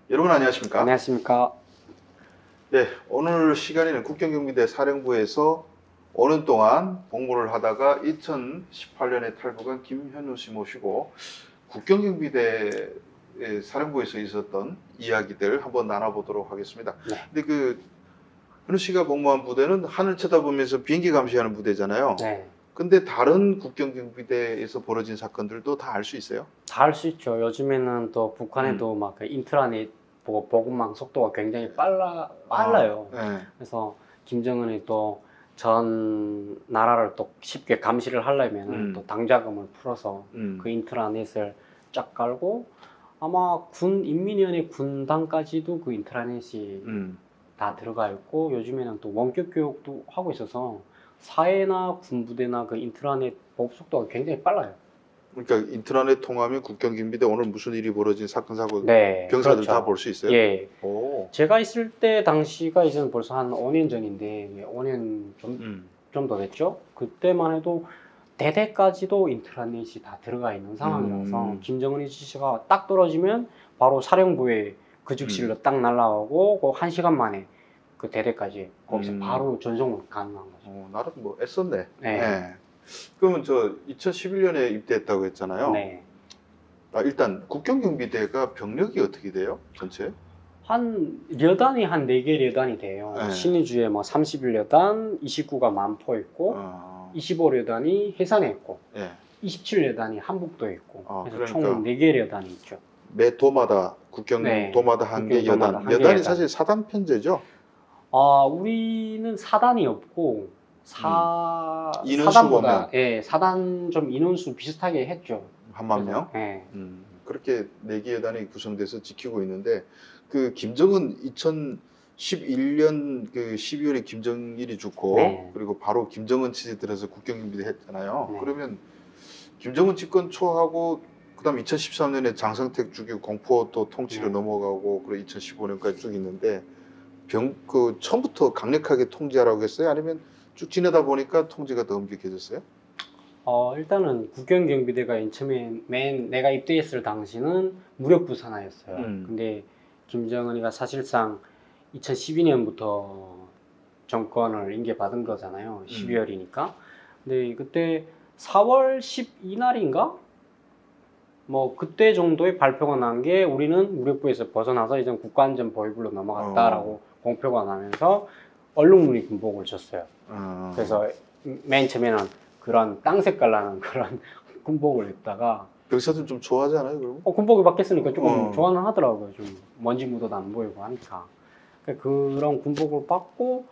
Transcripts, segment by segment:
여러분 안녕하십니까? 안녕하십니까? 네, 오늘 시간에는 국경경비대 사령부에서 5년 동안 복무를 하다가 2018년에 탈북한 김현우 씨 모시고 국경경비대 사령부에서 있었던 이야기들 한번 나눠보도록 하겠습니다. 네. 근데 그 현우 씨가 복무한 부대는 하늘 쳐다보면서 비행기 감시하는 부대잖아요. 네. 근데 다른 국경경비대에서 벌어진 사건들도 다 알 수 있어요? 다 할 수 있죠. 요즘에는 또 북한에도 막 그 인트라넷 보고망 속도가 굉장히 빨라요. 네. 그래서 김정은이 또 전 나라를 또 쉽게 감시를 하려면 또 당자금을 풀어서 그 인트라넷을 쫙 깔고 아마 인민위원회 군단까지도 그 인트라넷이 다 들어가 있고 요즘에는 또 원격 교육도 하고 있어서 사회나 군부대나 그 인트라넷 보급 속도가 굉장히 빨라요. 그러니까 인터넷 통하면 국경경비대 오늘 무슨 일이 벌어진 사건 사고 네, 병사들 그렇죠. 다 볼 수 있어요? 예. 오. 제가 있을 때 당시가 이제는 벌써 한 5년 전인데 5년 좀 더 됐죠. 그때만 해도 대대까지도 인트라넷이 다 들어가 있는 상황이라서 김정은이 지시가 딱 떨어지면 바로 사령부에 그 즉실로 딱 날라오고 그 1시간 만에 그 대대까지 거기서 바로 전송 가능한 거죠. 나름 뭐 애썼네. 네. 네. 그러면 저 2011년에 입대했다고 했잖아요. 네. 일단 국경경비대가 병력이 어떻게 돼요? 전체? 한 여단이 한 4개 여단이 돼요. 네. 신의주에 뭐 31여단, 29가 만포 있고 25여단이 해산에 있고 예. 27여단이 한북도에 있고 그래서 그러니까 총 4개 여단이 있죠. 매 도마다 국경 네. 도마다 한 개 국경 도마다 여단. 한개 여단이 여단. 사실 사단 편제죠. 우리는 사단이 없고 인원수 사단보다 보면. 예, 사단 좀 인원수 비슷하게 했죠. 한만 명? 예. 그렇게 4개 여단이 구성돼서 지키고 있는데 그 김정은 2011년 그 12월에 김정일이 죽고 네. 그리고 바로 김정은 체제 들어서 국경경비대 했잖아요. 네. 그러면 김정은 집권 초하고 그다음 2013년에 장성택 죽이고 공포 또 통치로 네. 넘어가고 그리고 2015년까지 쭉 있는데 그 처음부터 강력하게 통제하라고 했어요? 아니면 쭉 지내다 보니까 통제가 더 엄격해졌어요? 일단은 국경경비대가 맨 내가 입대했을 당시는 무력부 산하였어요. 근데 김정은이가 사실상 2012년부터 정권을 인계받은 거잖아요. 12월이니까. 근데 그때 4월 12날인가? 뭐 그때 정도의 발표가 난 게 우리는 무력부에서 벗어나서 이제 국가안전보위부로 넘어갔다라고 공표가 나면서 얼룩무늬 군복을 줬어요. 그래서 맨 처음에는 그런 땅 색깔 나는 그런 군복을 입다가 병사들 좀 좋아하지 않아요, 그럼? 군복이 바뀌었으니까 조금 좋아는 하더라고요. 좀 먼지 묻어도 안 보이고 하니까. 그런 군복을 받고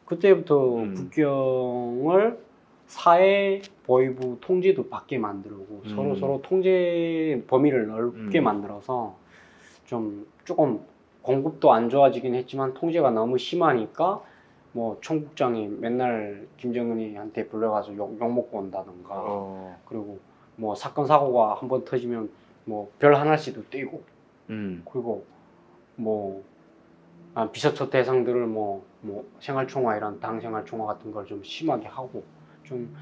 그때부터 국경을 사회 보위부 통제도 받게 만들고 서로 통제 범위를 넓게 만들어서 좀 조금 공급도 안 좋아지긴 했지만 통제가 너무 심하니까 뭐 총국장이 맨날 김정은이한테 불러가서 욕 먹고 온다든가 그리고 뭐 사건 사고가 한번 터지면 뭐 별 하나씩도 떼고 그리고 뭐 비서처 대상들을 뭐 생활총화 이런 당 생활총화 같은 걸 좀 심하게 하고 좀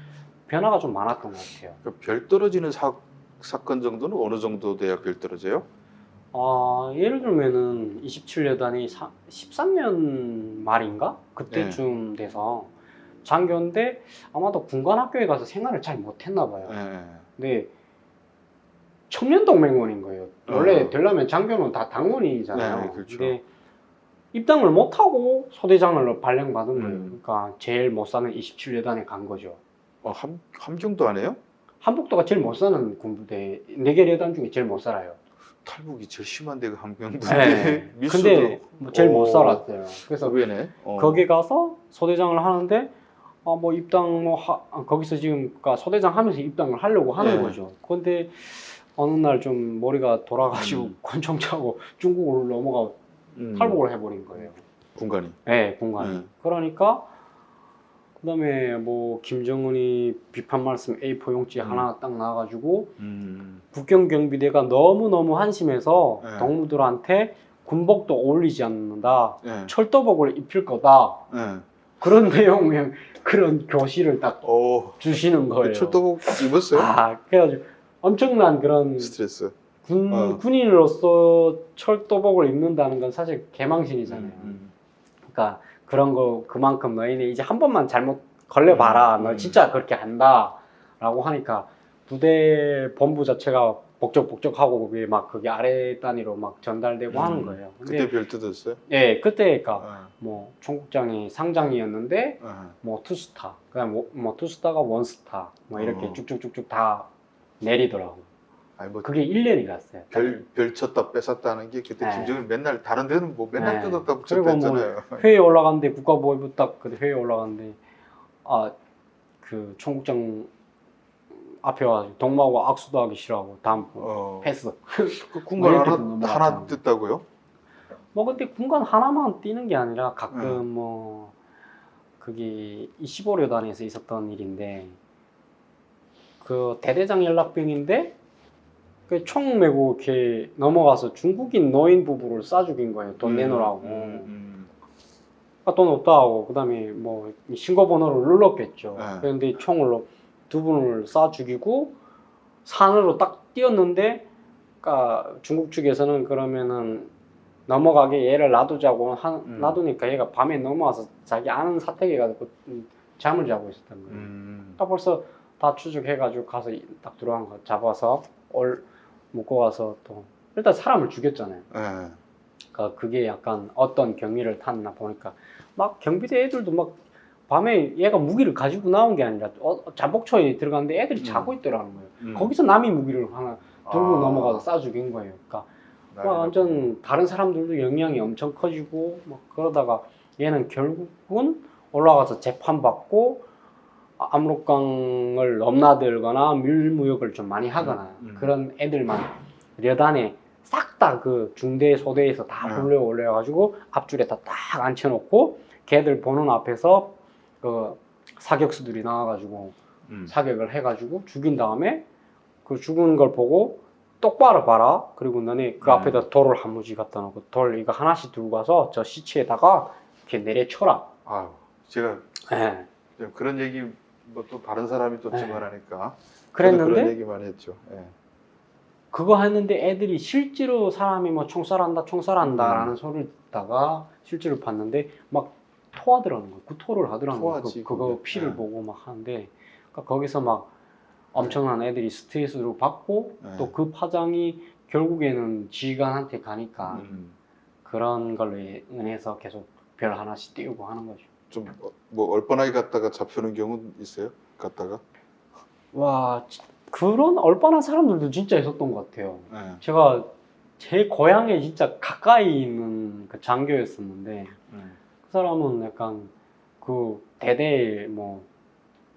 변화가 좀 많았던 것 같아요. 그러니까 별 떨어지는 사건 정도는 어느 정도 돼야 별 떨어져요? 예를 들면은 27여단이 13년 말인가? 그때쯤 돼서 장교인데 아마도 군관학교에 가서 생활을 잘 못했나 봐요. 근데 청년동맹원인 거예요. 원래 되려면 장교는 다 당원이잖아요. 그렇죠. 근데 입당을 못하고 소대장을 발령받은 거예요. 그러니까 제일 못 사는 27여단에 간 거죠. 함경도 안 해요? 한북도가 제일 못 사는 군부대 4개 여단 중에 제일 못 살아요. 탈북이 제일 심한 데가 함경도. 네. 근데 제일 못 살았어요. 그래서 의외네. 거기 가서 소대장을 하는데 뭐 입당 거기서 지금 소대장 하면서 입당을 하려고 하는 거죠. 그런데 어느 날 좀 머리가 돌아가지고 권총 차고 중국으로 넘어가 탈북을 해버린 거예요. 군관이. 네, 군관이. 그러니까 그다음에 뭐 김정은이 비판 말씀 A4 용지 하나 딱 나와가지고 국경경비대가 너무 한심해서 동무들한테 군복도 어울리지 않는다, 철도복을 입힐 거다, 그런 내용의 그런 교시를 딱 주시는 거예요. 철도복 입었어요? 그래가지고 엄청난 그런 스트레스. 군인으로서 철도복을 입는다는 건 사실 개망신이잖아요. 그러니까 그런 거 그만큼 너희는 이제 한 번만 잘못 걸려봐라. 너 진짜 그렇게 한다라고 하니까 부대 본부 자체가 복적복적하고 그게 막 그게 아래 단위로 막 전달되고 하는 거예요. 그때 별 뜯었어요? 예, 그때가 뭐 총국장이 상장이었는데 뭐 투스타, 그다음 뭐 투스타가 원스타, 뭐 이렇게 쭉쭉쭉쭉 다 내리더라고. 아니 뭐 그게 1년이 갔어요. 별 쳤다 뺏었다는 게 그때 네. 김정일 맨날 다른 데는 뭐 맨날 네. 뜯었다 그리고 붙였다 했잖아요. 뭐 회의 올라갔는데 국가보위부 딱 그 회의 올라갔는데 그 총국장 앞에 와가지고 동무하고 악수도 하기 싫어하고 다음 패스. 그 군관 뭐 이렇게 하나 넘어갔잖아. 뜯다고요? 뭐 근데 군관 하나만 뛰는 게 아니라 가끔 네. 뭐 그게 15료 단에서 있었던 일인데 그 대대장 연락병인데 그 총 메고 이렇게 넘어가서 중국인 노인 부부를 쏴 죽인 거예요. 돈 내놓으라고. 돈 없다 하고 그다음에 뭐 신고 번호를 눌렀겠죠. 네. 그런데 총을 두 분을 쏴 죽이고 산으로 딱 뛰었는데 그러니까 중국 측에서는 그러면은 넘어가게 얘를 놔두자고 놔두니까 얘가 밤에 넘어와서 자기 아는 사택에 가서 잠을 자고 있었던 거예요. 딱 벌써 다 추적해가지고 가서 딱 들어간 거 잡아서 묶고 와서 또 일단 사람을 죽였잖아요. 그러니까 그게 약간 어떤 경위를 탔나 보니까 막 경비대 애들도 막 밤에 얘가 무기를 가지고 나온 게 아니라 잠복초에 들어갔는데 애들이 자고 있더라는 거예요. 거기서 남이 무기를 하나 들고 넘어가서 쏴 죽인 거예요. 그러니까 막 완전 다른 사람들도 영향이 엄청 커지고 막 그러다가 얘는 결국은 올라가서 재판받고 압록강을 넘나들거나 밀무역을 좀 많이 하거나 그런 애들만 여단에 싹 다 그 중대 소대에서 다 불러 올려가지고 앞줄에 다 딱 앉혀놓고 걔들 보는 앞에서 그 사격수들이 나와가지고 사격을 해가지고 죽인 다음에 그 죽은 걸 보고 똑바로 봐라. 그리고 너네 그 앞에다 돌을 한 무지 갖다 놓고 돌 이거 하나씩 들고 가서 저 시체에다가 이렇게 내려쳐라. 아유, 제가 네. 그런 얘기 뭐 또 다른 사람이 또 증언하니까 그랬는데 그런 얘기만 했죠. 그거 했는데 애들이 실제로 사람이 뭐 총살한다 라는 소리를 듣다가 실제로 봤는데 막 토하더라는 거예요. 구토를 하더라는 거예요. 그거 피를 보고 막 하는데 그러니까 거기서 막 엄청난 애들이 스트레스를 받고 또 그 파장이 결국에는 지휘관한테 가니까 그런 걸로 인해서 계속 별 하나씩 띄우고 하는 거죠. 좀 뭐 얼뻔하게 갔다가 잡혀는 경우 있어요? 갔다가? 와 그런 얼빠한 사람들도 진짜 있었던 것 같아요. 제가 제 고향에 진짜 가까이 있는 그 장교였었는데 그 사람은 약간 그 대대 뭐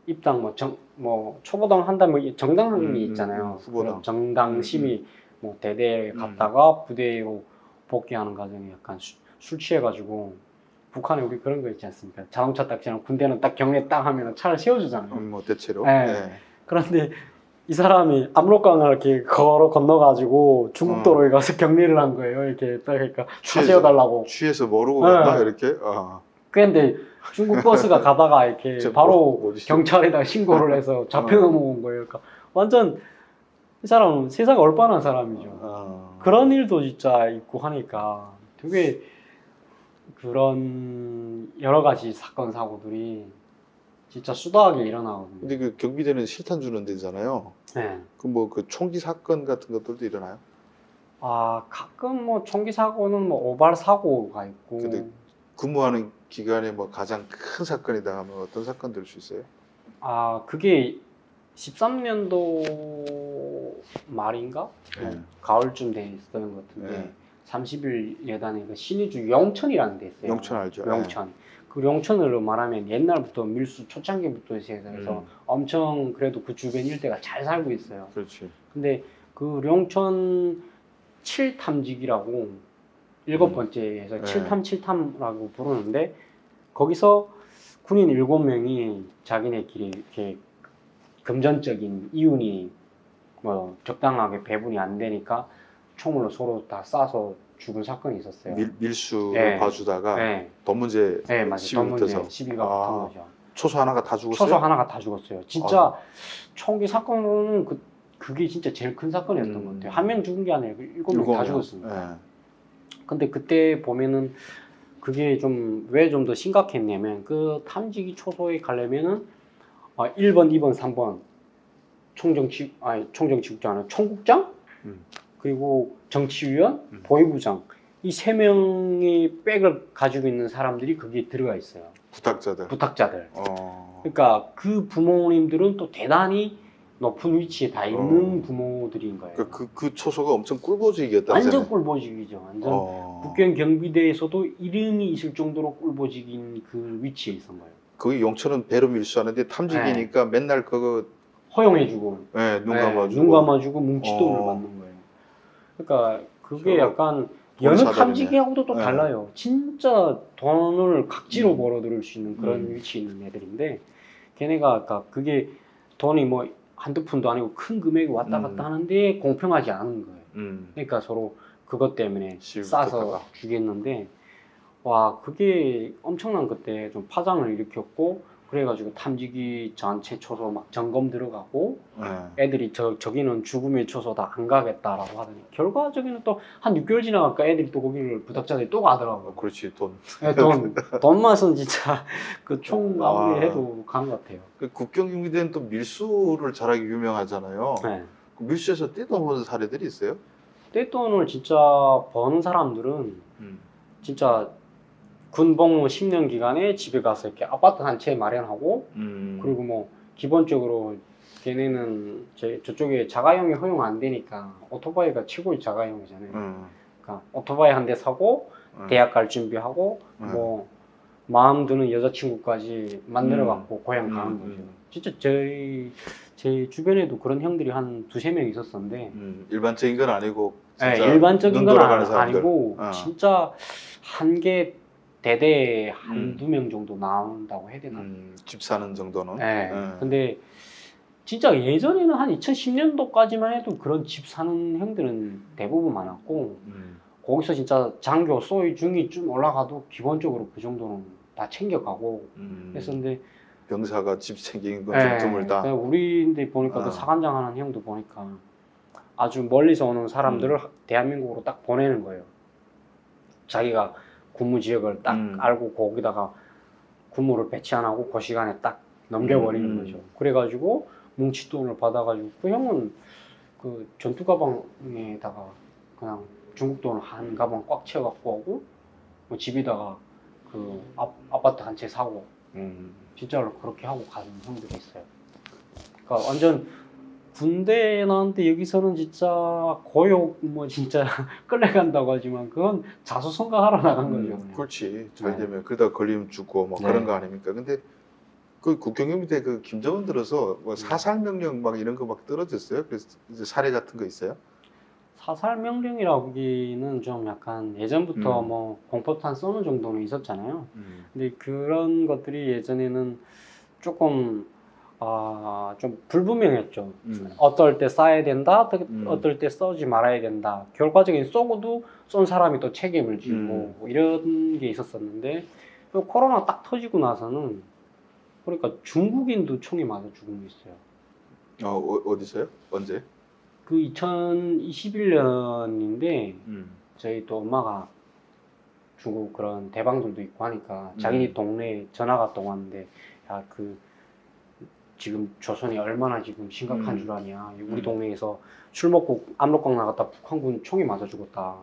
입당 뭐 초보당 한다면 정당함이 있잖아요. 후보당. 정당심이 뭐 대대에 갔다가 부대로 복귀하는 과정에 약간 술 취해가지고 북한에 우리 그런 거 있지 않습니까? 자동차 딱지랑 군대는 딱 경례 딱 하면 차를 세워주잖아요. 뭐 대체로. 그런데 이 사람이 압록강을 이렇게 건너가지고 중국도로에 가서 격리를 한 거예요. 이렇게 딱 그러니까 차 세워달라고. 취해서 모르고 갔나 이렇게. 그런데 중국 버스가 가다가 이렇게 바로 경찰에다 신고를 해서 잡혀 넘어온 거예요. 그러니까 완전 이 사람은 세상에 얼빠한 사람이죠. 그런 일도 진짜 있고 하니까 되게 그런 여러 가지 사건 사고들이 진짜 수다하게 일어나거든요. 근데 그 경비대는 실탄 주는 데잖아요. 네. 그 뭐 그 총기 사건 같은 것들도 일어나요? 가끔 뭐 총기 사고는 뭐 오발 사고가 있고. 근데 근무하는 기간에 뭐 가장 큰 사건이다 하면 어떤 사건 될 수 있어요? 그게 13년도 말인가? 가을쯤 됐었던 것 같은데 30일 예단에 그 신의주 영천이라는 데 있어요. 영천 알죠? 영천. 그 영천으로 말하면 옛날부터 밀수 초창기부터 시작해서 엄청 그래도 그 주변 일대가 잘 살고 있어요. 그렇지. 근데 그 영천 7탐지기라고 7번째에서 7탐라고 부르는데 거기서 군인 7명이 자기네끼리 이렇게 금전적인 이윤이 뭐 적당하게 배분이 안 되니까 총으로 서로 다 쏴서 죽은 사건이 있었어요. 밀수를 봐주다가 돈 문제 시비가 붙은 거죠. 초소 하나가 다 죽었어요? 초소 하나가 다 죽었어요. 진짜 총기 사건은 그게 진짜 제일 큰 사건이었던 것 같아요. 한 명 죽은 게 아니라 7명 다 죽었으니까. 근데 그때 보면은 그게 좀 왜 좀 더 심각했냐면 그 탐지기 초소에 가려면은 1번, 2번, 3번 총정치국장 아니라 총국장 그리고 정치위원, 보위부장 이 세 명의 백을 가지고 있는 사람들이 거기에 들어가 있어요. 부탁자들. 그러니까 그 부모님들은 또 대단히 높은 위치에 다 있는 부모들인 거예요. 그 초소가 엄청 꿀보직이었다. 완전 꿀보직이죠. 완전 국경 경비대에서도 이름이 있을 정도로 꿀보직인 그 위치에 있었던 거예요. 거기 용천은 배로 밀수하는데 탐지기니까 맨날 그거 허용해주고, 눈 감아주고 뭉치돈을 받는 거예요. 그러니까 그게 약간 여느 탐지기하고도 또 달라요. 진짜 돈을 각지로 벌어들일 수 있는 그런 위치에 있는 애들인데 걔네가 아까 그게 돈이 뭐 한두 푼도 아니고 큰 금액이 왔다 갔다 하는데 공평하지 않은 거예요. 그러니까 서로 그것 때문에 싸서 주겠는데 와 그게 엄청난 그때 좀 파장을 일으켰고 그래가지고 탐지기 전체 초소 막 점검 들어가고 애들이 저기는 죽음의 초소다 안 가겠다라고 하더니 결과적으로는 또 한 6개월 지나니까 애들이 또 거기를 부탁자들이 또 가더라고요. 그렇지 돈 맛은 진짜 그 총 아무리 해도 가는 것 같아요. 그 국경경비대는 또 밀수를 잘하기 유명하잖아요. 그 밀수에서 떼돈 버는 사례들이 있어요? 떼돈을 진짜 버는 사람들은 진짜 군복무 10년 기간에 집에 가서 이렇게 아파트 한 채 마련하고 그리고 뭐 기본적으로 걔네는 저쪽에 자가용이 허용 안 되니까 오토바이가 최고의 자가용이잖아요. 그러니까 오토바이 한 대 사고 대학 갈 준비하고 뭐 마음 드는 여자친구까지 만들어 갖고 고향 가는 거죠. 진짜 제 주변에도 그런 형들이 한 2~3명 있었었는데 일반적인 건 아니고 일반적인 건 아니고 진짜 한 개 대대 한두 명 정도 나온다고 해야 되나? 집 사는 정도는? 근데 진짜 예전에는 한 2010년도까지만 해도 그런 집 사는 형들은 대부분 많았고 거기서 진짜 장교, 소위, 중위 좀 올라가도 기본적으로 그 정도는 다 챙겨가고 했었는데 병사가 집 챙기는 건 좀 드물다. 우리인데 보니까 그 사관장 하는 형도 보니까 아주 멀리서 오는 사람들을 대한민국으로 딱 보내는 거예요. 자기가 근무 지역을 딱 알고 거기다가 근무를 배치 안 하고 그 시간에 딱 넘겨버리는 거죠. 그래가지고 뭉치돈을 받아가지고 그 형은 그 전투 가방에다가 그냥 중국 돈을 한 가방 꽉 채워갖고 오고 뭐 집에다가 그 아파트 한 채 사고 진짜로 그렇게 하고 가는 형들이 있어요. 그러니까 완전 군대에 나왔는데 여기서는 진짜 고욕 뭐 진짜 끌려간다고 하지만 그건 자수성가하러 나간 거죠. 그렇지. 잘 되면 그러다 걸리면 죽고 뭐 그런 거 아닙니까? 근데 그 국경경비대 그 김정은 들어서 뭐 사살 명령 막 이런 거 막 떨어졌어요. 그래서 이제 사례 같은 거 있어요? 사살 명령이라기는 좀 약간 예전부터 뭐 공포탄 쏘는 정도는 있었잖아요. 근데 그런 것들이 예전에는 조금 좀 불분명했죠. 어떨 때 쏴야 된다, 어떨 때 쏘지 말아야 된다. 결과적인 쏘고도 쏜 사람이 또 책임을 지고 뭐 이런 게 있었었는데 코로나 딱 터지고 나서는 그러니까 중국인도 총에 맞아 죽은 게 있어요. 어디서요? 언제? 그 2021년인데 저희 또 엄마가 중국 그런 대방들도 있고 하니까 자기네 동네에 전화가 또 왔는데 야 그 지금 조선이 얼마나 지금 심각한 줄 아냐. 우리 동네에서 술 먹고 압록강 나갔다 북한군 총에 맞아 죽었다.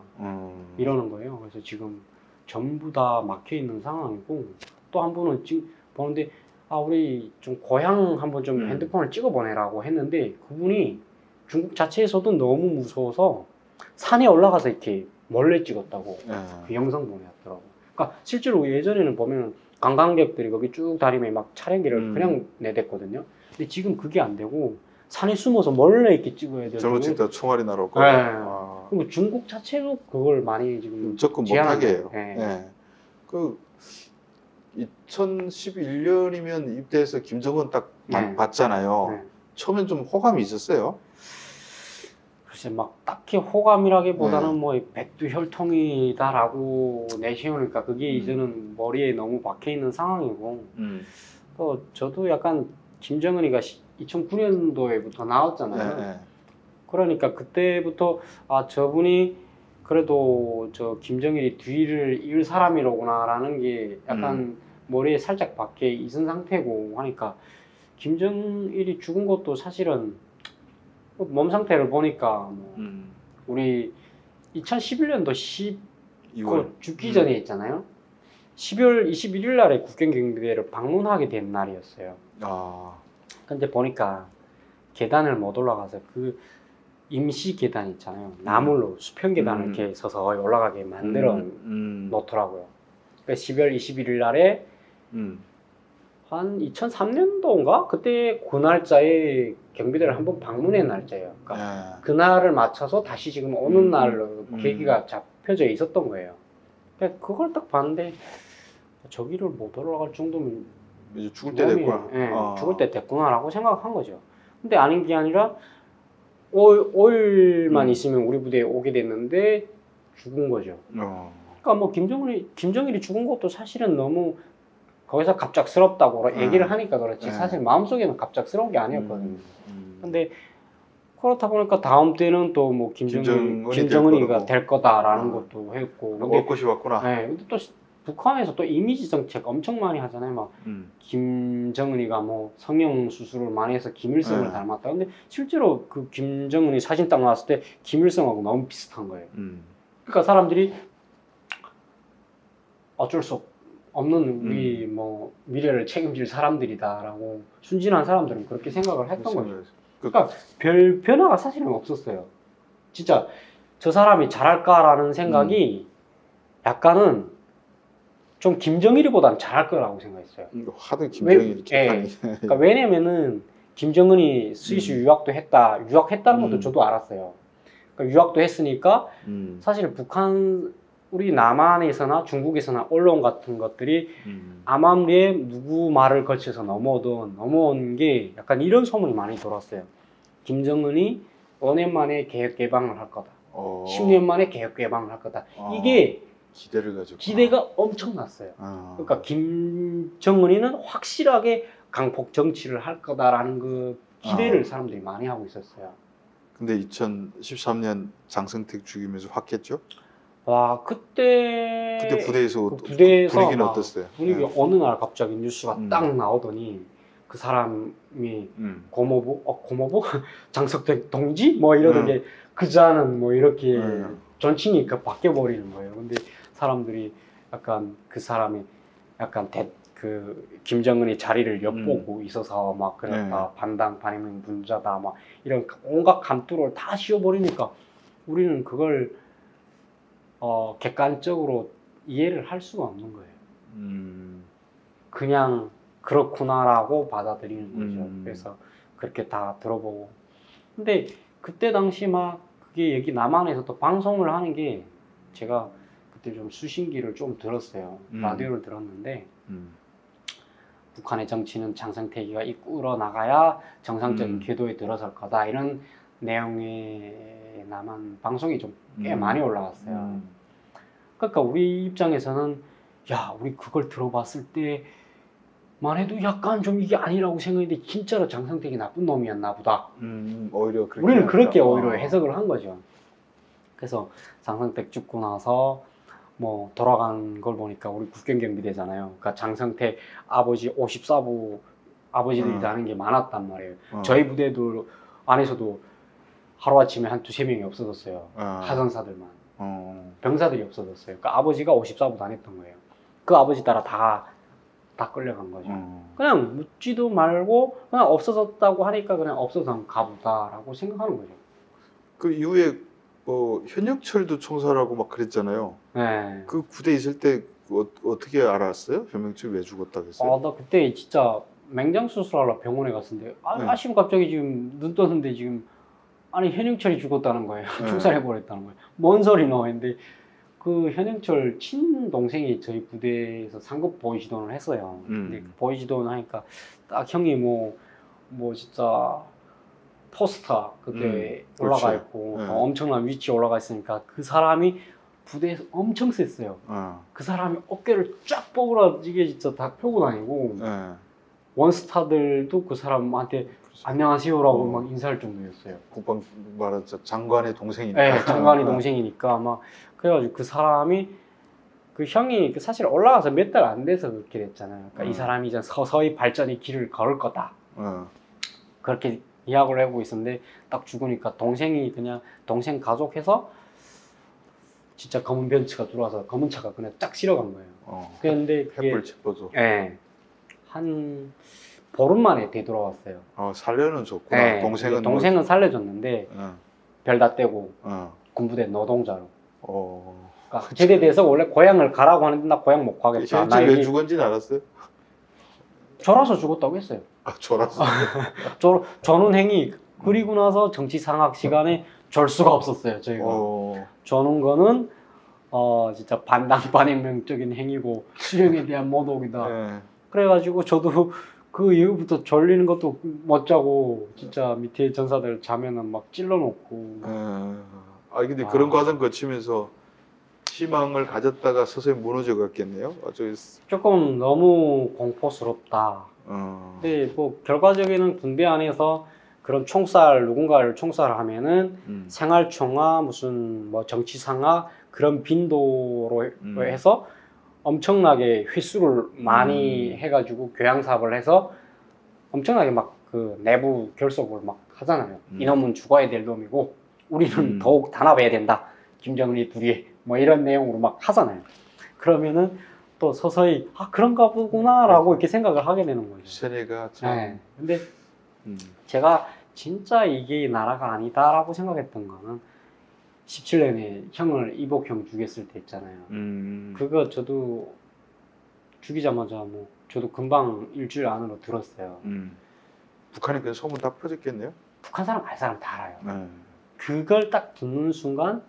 이러는 거예요. 그래서 지금 전부 다 막혀 있는 상황이고 또 한 분은 지금 보는데 우리 좀 고향 한번 좀 핸드폰을 찍어 보내라고 했는데 그분이 중국 자체에서도 너무 무서워서 산에 올라가서 이렇게 몰래 찍었다고 그 영상 보내왔더라고. 그러니까 실제로 예전에는 보면 관광객들이 거기 쭉 다니며 막 촬영기를 그냥 내댔거든요. 근데 지금 그게 안 되고 산에 숨어서 몰래 이렇게 찍어야 돼요. 잘못 찍다 총알이 날아올 거. 그리고 중국 자체도 그걸 많이 지금 접근 못하게 해요. 그 2011년이면 입대해서 김정은 딱 봤잖아요. 처음엔 좀 호감이 있었어요. 글쎄 막 딱히 호감이라기보다는 뭐 백두혈통이다라고 내세우니까 그게 이제는 머리에 너무 박혀 있는 상황이고 또 저도 약간 김정은이가 2009년도에부터 나왔잖아요. 그러니까 그때부터 아 저분이 그래도 저 김정일이 뒤를 이을 사람이로구나라는 게 약간 머리에 살짝 밖에 있은 상태고 하니까 김정일이 죽은 것도 사실은 몸 상태를 보니까 뭐 우리 2011년도 2월. 죽기 전에 있잖아요. 12월 21일 날에 국경경비대를 방문하게 된 날이었어요. 아, 근데 보니까 계단을 못 올라가서 그 임시 계단 있잖아요. 나물로 수평 계단을 이렇게 서서 올라가게 만들어 놓더라고요. 그러니까 12월 21일 날에 한 2003년도인가? 그때 그 날짜에 경비대를 한번 방문한 날짜예요. 그러니까 그날을 맞춰서 다시 지금 오는 날로 계기가 잡혀져 있었던 거예요. 그러니까 그걸 딱 봤는데 저기를 못 올라갈 정도면 이제 죽을 때 됐구나. 예, 죽을 때 됐구나라고 생각한 거죠. 근데 아닌 게 아니라 5일만 있으면 우리 부대에 오게 됐는데 죽은 거죠. 그러니까 뭐 김정일이 죽은 것도 사실은 너무 거기서 갑작스럽다고 얘기를 하니까 그렇지 사실 마음속에는 갑작스러운 게 아니었거든요. 근데 그렇다 보니까 다음 때는 또 뭐 김정은이가 될 거다라는 것도 했고. 근데 올 것이 왔구나. 네, 근데 또 북한에서 또 이미지 정책 엄청 많이 하잖아요. 막 김정은이가 뭐 성형 수술을 많이 해서 김일성을 닮았다. 근데 실제로 그 김정은이 사진 딱 나왔을 때 김일성하고 너무 비슷한 거예요. 그러니까 사람들이 어쩔 수 없는 우리 뭐 미래를 책임질 사람들이다라고 순진한 사람들은 그렇게 생각을 했던 거죠. 그러니까 별 변화가 사실은 없었어요. 진짜 저 사람이 잘할까라는 생각이 약간은 좀 김정일이보다는 잘할 거라고 생각했어요. 하도 김정일이 그러니까 왜냐면은 김정은이 스위스 유학했다는 것도 저도 알았어요. 그러니까 유학도 했으니까 사실 북한 우리 남한에서나 중국에서나 언론 같은 것들이 암암리에 누구 말을 거쳐서 넘어온 게 약간 이런 소문이 많이 돌았어요. 김정은이 5년 만에 개혁 개방을 할 거다. 10년 만에 개혁 개방을 할 거다. 이게 기대가 엄청났어요. 그러니까 김정은이는 확실하게 강폭 정치를 할 거다라는 그 기대를 사람들이 많이 하고 있었어요. 근데 2013년 장성택 죽이면서 확 깼죠? 와 그때 부대에서 분위기는 어땠어요? 어느 날 갑자기 뉴스가 딱 나오더니 그 사람이 고모부 장석택 동지 뭐 이러던 게 그자는 뭐 이렇게 존칭이 바뀌어 버리는 거예요. 근데 사람들이 약간 그 사람이 약간 그 김정은의 자리를 엿보고 있어서 막 그랬다 반당 반이면 문자다 막 이런 온갖 감투를 다 씌워버리니까 우리는 그걸 객관적으로 이해를 할 수가 없는 거예요. 그냥 그렇구나라고 받아들이는 거죠. 그래서 그렇게 다 들어보고. 근데 그때 당시 막 그게 여기 남한에서 또 방송을 하는 게 제가 그때 좀 수신기를 좀 들었어요. 라디오를 들었는데 북한의 정치는 장성택이가 이끌어 나가야 정상적인 궤도에 들어설 거다. 이런 내용의 남한 방송이 좀 꽤 많이 올라왔어요. 그러니까 우리 입장에서는 야 우리 그걸 들어봤을 때만 해도 약간 좀 이게 아니라고 생각했는데 진짜로 장성택이 나쁜 놈이었나 보다. 오히려 우리는 그렇게 오히려 해석을 한 거죠. 그래서 장성택 죽고 나서 뭐 돌아간 걸 보니까 우리 국경경비대잖아요. 그러니까 장성택 아버지 54부 아버지들이 다는 게 많았단 말이에요. 저희 부대들 안에서도 하루아침에 한 두세 명이 없어졌어요. 하전사들만. 병사들이 없어졌어요. 그러니까 아버지가 54부 다녔던 거예요. 그 아버지 따라 다 끌려간 거죠. 그냥 묻지도 말고 그냥 없어졌다고 하니까 그냥 없어서 가보다라고 생각하는 거죠. 그 이후에 현역철도 총사라고 막 그랬잖아요. 네. 그 부대 있을 때 어떻게 알았어요? 현명철이 왜 죽었다 그랬어요? 나 그때 진짜 맹장 수술하러 병원에 갔는데 아시고 갑자기 지금 눈 떴는데 지금 아니 현영철이 죽었다는 거예요. 총살해버렸다는 거예요. 뭔 소리노 했는데 그 현영철 친동생이 저희 부대에서 상급 보위지도를 했어요. 근데 그 보위지도를 하니까 딱 형이 뭐 진짜 포스터 그때 올라가 있고 엄청난 위치에 올라가 있으니까 그 사람이 부대에서 엄청 셌어요. 그 사람이 어깨를 쫙 뻐그라지게 진짜 다 펴고 다니고 원스타들도 그 사람한테 안녕하세요라고 어. 막 인사할 정도였어요. 국방 말하자 장관의 동생이니까. 네, 장관이 어. 동생이니까 막 그래가지고 그 사람이 그 형이 그 사실 올라가서 몇 달 안 돼서 그렇게 됐잖아요. 그러니까 이 사람이 이제 서서히 발전의 길을 걸을 거다. 어. 그렇게 이야기를 하고 있었는데 딱 죽으니까 동생이 그냥 동생 가족해서 진짜 검은 벤츠가 들어와서 검은 차가 그냥 쫙 실어간 거예요. 그런데 그게 횃불 짚어줘. 예, 한 보름 만에 되돌아왔어요. 살려는 줬구나. 예, 동생은 동생은 살려줬는데 뭐, 별 다 떼고 어. 군부대 노동자로. 어. 그러니까 제대돼서 원래 고향을 가라고 하는데 나 고향 못 가겠다. 실제 나 왜 여기 죽은지는 알았어요? 졸아서 죽었다고 했어요. 졸았어. 저는 행위 그리고 나서 정치 상학 시간에 졸 수가 없었어요. 저희가 저는 거는 진짜 반당 반혁명적인 행위고 실형에 대한 모독이다. 네. 그래가지고 저도 그 이후부터 졸리는 것도 못 자고 진짜 밑에 전사들 자면은 막 찔러놓고. 근데 그런 과정 거치면서 희망을 가졌다가 서서히 무너져 갔겠네요. 조금 너무 공포스럽다. 근데 뭐 결과적에는 군대 안에서 그런 누군가를 총살하면은 생활총화 무슨 뭐 정치상화 그런 빈도로 해서 엄청나게 횟수를 많이 해가지고 교양 사업을 해서 엄청나게 막 그 내부 결속을 막 하잖아요. 이놈은 죽어야 될 놈이고 우리는 더욱 단합해야 된다. 김정은이 둘이 뭐 이런 내용으로 막 하잖아요. 그러면은 또 서서히 그런가 보구나라고 이렇게 생각을 하게 되는 거죠. 세뇌가 참. 네. 근데 제가 진짜 이게 나라가 아니다라고 생각했던 거는 17년에 형을 이복형 죽였을 때 있잖아요. 그거 저도 죽이자마자 뭐 저도 금방 일주일 안으로 들었어요. 북한에 그 소문 다 퍼졌겠네요. 북한 사람 알 사람 다 알아요. 그걸 딱 듣는 순간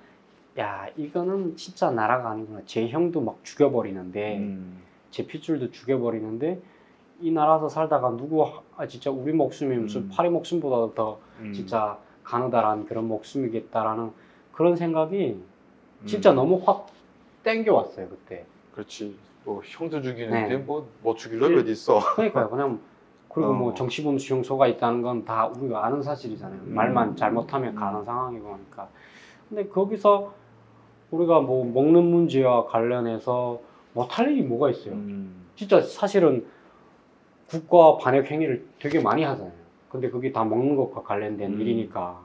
야 이거는 진짜 나라가 아니구나. 제 형도 막 죽여버리는데 제 핏줄도 죽여버리는데 이 나라에서 살다가 진짜 우리 목숨이 무슨 파리 목숨보다 더 진짜 가느다란 그런 목숨이겠다라는 그런 생각이 진짜 너무 확 땡겨왔어요 그때. 그렇지. 뭐 형도 죽이는데 네. 뭐 죽일 놈이 어디 있어. 그러니까요. 그냥 그리고 뭐 정치범 수용소가 있다는 건 다 우리가 아는 사실이잖아요. 말만 잘못하면 가는 상황이고 하니까. 근데 거기서 우리가 뭐 먹는 문제와 관련해서 못할 일이 뭐가 있어요. 진짜 사실은 국가 반역 행위를 되게 많이 하잖아요. 근데 그게 다 먹는 것과 관련된 일이니까.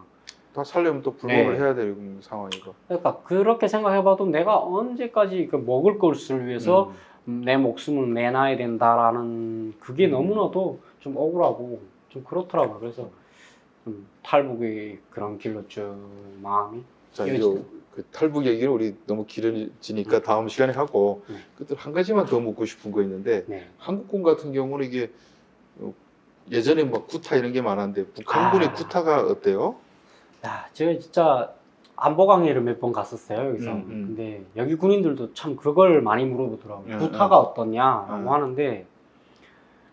다 살려면 또 불법을 해야 되는 상황이고. 그러니까 그렇게 생각해봐도 내가 언제까지 그 먹을 것을 위해서 내 목숨을 내놔야 된다라는 그게 너무나도 좀 억울하고 좀 그렇더라고요. 그래서 좀 탈북의 그런 길로 쭉 마음이 자, 이제 이어지죠. 그 탈북 얘기를 우리 너무 길어지니까 다음 시간에 하고 그때 한 가지만 더 묻고 싶은 거 있는데 한국군 같은 경우는 이게 예전에 뭐 구타 이런 게 많았는데 북한군의 구타가 어때요? 야, 제가 진짜 안보 강의를 몇 번 갔었어요 여기서. 근데 여기 군인들도 참 그걸 많이 물어보더라고요. 구타가 어떻냐라고 하는데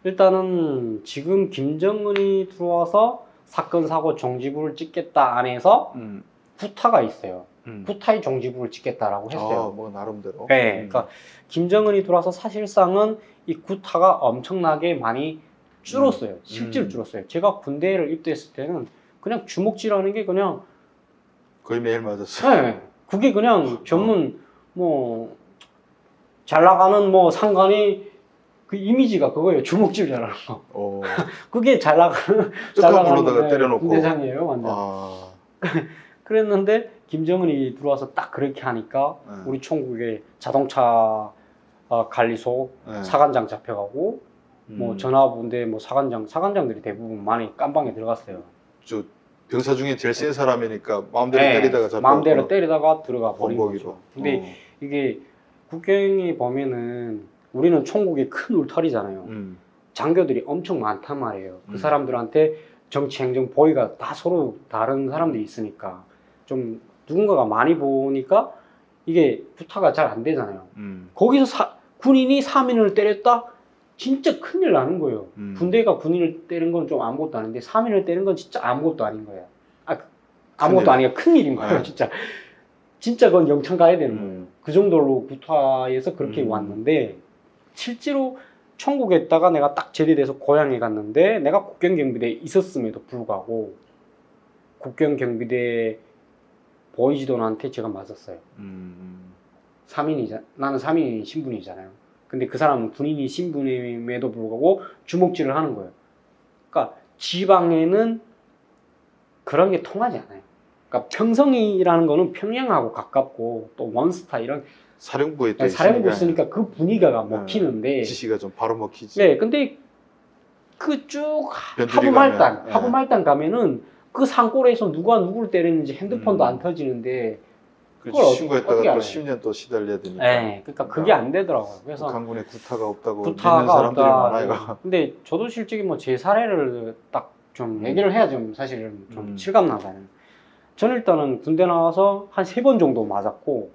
일단은 지금 김정은이 들어와서 사건 사고 종지부를 찍겠다 안에서 구타가 있어요. 구타의 종지부를 찍겠다라고 했어요. 뭐 나름대로. 네, 그러니까 김정은이 들어와서 사실상은 이 구타가 엄청나게 많이 줄었어요. 실제로 줄었어요. 제가 군대를 입대했을 때는 그냥 주먹질하는 게 그냥 거의 매일 맞았어요. 네, 그게 그냥 전문 뭐 잘 나가는 뭐 상관이 그 이미지가 그거예요. 주먹질 잘하는 거. 그게 잘 나가는 쫓아불러다가 때려놓고 군대장이에요, 완전. 그랬는데 김정은이 들어와서 딱 그렇게 하니까 우리 총국에 자동차 관리소 사관장 잡혀가고 뭐 전화부대 뭐 사관장들이 대부분 많이 깜방에 들어갔어요. 저 병사 중에 제일 센 사람이니까 마음대로 때리다가 잡혀. 마음대로 때리다가 들어가 버린 범벅이로. 거죠. 근데 이게 국경에 보면은 우리는 총국이 큰 울타리잖아요. 장교들이 엄청 많단 말이에요. 그 사람들한테 정치 행정 보위가 다 서로 다른 사람들이 있으니까 좀 누군가가 많이 보니까 이게 구타가 잘 안 되잖아요. 거기서 군인이 사민을 때렸다? 진짜 큰일 나는 거예요. 군대가 군인을 때린 건 좀 아무것도 아닌데 사민을 때린 건 진짜 아무것도 아닌 거예요. 아무것도 아니고 큰일인 거예요. 진짜 그건 영창 가야 되는 거예요. 그 정도로 구타에서 그렇게 왔는데 실제로 천국에 있다가 내가 딱 제대돼서 고향에 갔는데 내가 국경경비대에 있었음에도 불구하고 국경경비대 보이지도한테 제가 맞았어요. 3인이자 나는 3인 신분이잖아요. 근데 그 사람은 군인이 신분임에도 불구하고 주먹질을 하는 거예요. 그러니까 지방에는 그런 게 통하지 않아요. 그러니까 평성이라는 거는 평양하고 가깝고 또 원스타 이런 사령부에 또 사령부 있으니까 그 분위기가 먹히는데 지시가 좀 바로 먹히지. 네, 근데 그 쭉 변두리 하부 말단 가면은 그 산골에서 누가 누구를 때렸는지 핸드폰도 안 터지는데 그걸 신고했다가 어떻게 또 알아요? 10년 또 시달려야 되니까. 네, 그러니까 그게 안 되더라고요. 그래서 북한군에 구타가 없다고 구타가 믿는 사람들이 없다. 많아요. 근데 저도 실제로 뭐 제 사례를 딱 좀 얘기를 해야 좀 사실은 좀 음. 실감 나잖아요. 저는 일단은 군대 나와서 한 3번 정도 맞았고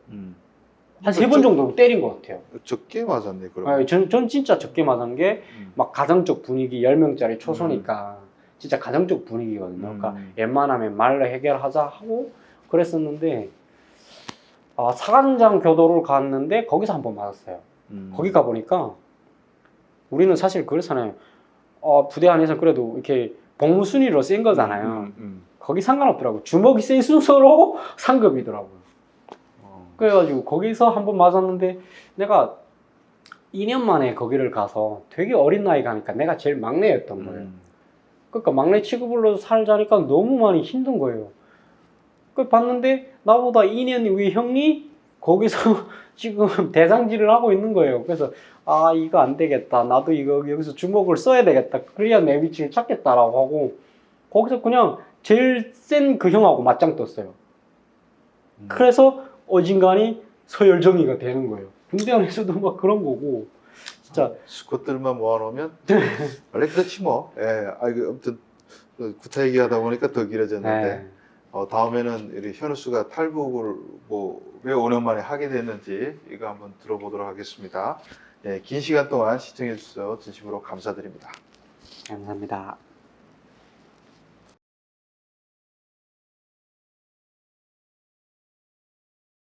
한 3번 정도 때린 것 같아요. 적게 맞았네 그러면. 아, 전 진짜 적게 맞은 게 막 가정적 분위기 10명짜리 초소니까 진짜 가정적 분위기거든요. 그러니까 웬만하면 말로 해결하자 하고 그랬었는데 사관장 교도를 갔는데 거기서 한 번 맞았어요. 거기 가보니까 우리는 사실 그렇잖아요. 부대 안에서 그래도 이렇게 복무순위로 센 거잖아요. 거기 상관없더라고요. 주먹이 센 순서로 상급이더라고요. 그래가지고 거기서 한 번 맞았는데 내가 2년 만에 거기를 가서 되게 어린 나이 가니까 내가 제일 막내였던 거예요. 그러니까 막내 취급으로 살자니까 너무 많이 힘든 거예요. 그 봤는데 나보다 2년 위 형이 거기서 지금 대상질을 하고 있는 거예요. 그래서 이거 안 되겠다. 나도 이거 여기서 주먹을 써야 되겠다. 그래야 내 위치를 찾겠다라고 하고 거기서 그냥 제일 센 그 형하고 맞짱 떴어요. 그래서 어진간히 서열정의가 되는 거예요. 군대 안에서도 막 그런 거고 진짜 수컷들만 모아놓으면 원래 그렇지 뭐. 예, 아무튼 구타 얘기하다 보니까 더 길어졌는데 다음에는 우리 현우수가 탈북을 왜 5년 만에 하게 됐는지 이거 한번 들어보도록 하겠습니다. 긴 시간 동안 시청해 주셔서 진심으로 감사드립니다. 감사합니다.